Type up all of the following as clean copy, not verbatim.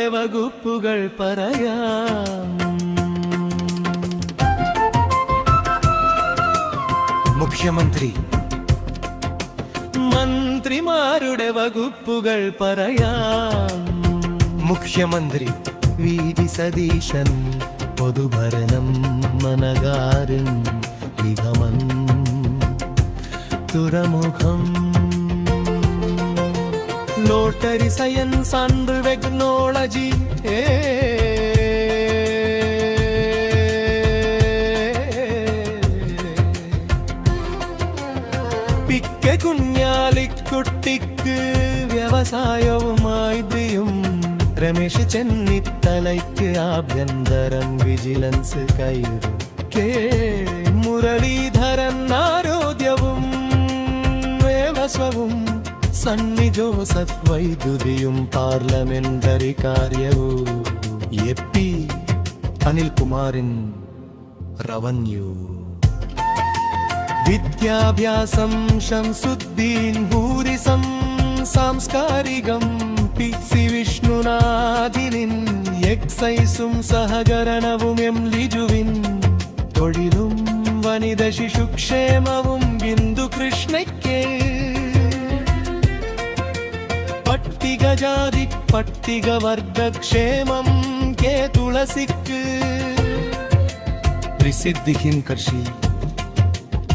വകുപ്പുകൾ പറയാം. മുഖ്യമന്ത്രി. മന്ത്രിമാരുടെ വകുപ്പുകൾ പറയാം. മുഖ്യമന്ത്രി. വി സതീശൻ, പൊതുഭരണം മനകാരൻ, നിഗമൻ, തുറമുഖം, lottery, science and technology, P K കുഞ്ഞാലിക്കുട്ടിക്ക് വ്യവസായവുമായി ദ്യം. രമേശ് ചെന്നിത്തലയ്ക്ക് ആഭ്യന്തരം വിജിലൻസ് കയറും. കെ മുരളീധരൻ ആരോഗ്യവും ദേവസ്വവും. സണ്ണി ജോസഫ് വൈദ്യുതിയും പാർലമെന്ററി കാര്യവും. എ പി അനിൽകുമാറിൻ റവന്യൂ. വിദ്യാഭ്യാസം ശംസുദ്ദീൻ ടൂറിസം സാംസ്കാരികം. പി സി വിഷ്ണുനാഥിനിൻ എക്സൈസും സഹകരണവും. എം ലിജുവിൻ തൊഴിലും വനിത ശിശുക്ഷേമവും. ബിന്ദു കൃഷ്ണയ്ക്ക് പട്ടികജാതി പട്ടികവർഗക്ഷേമം. കെ തുളസിക്ക് പ്രസിദ്ധിഹിൻ കൃഷി.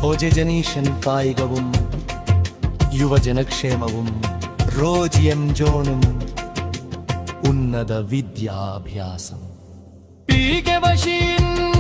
ഒ ജെ ജനീഷൻ കായികവും യുവജനക്ഷേമവും. റോജി എം ജോണും ഉന്നത വിദ്യാഭ്യാസം. P K Basheer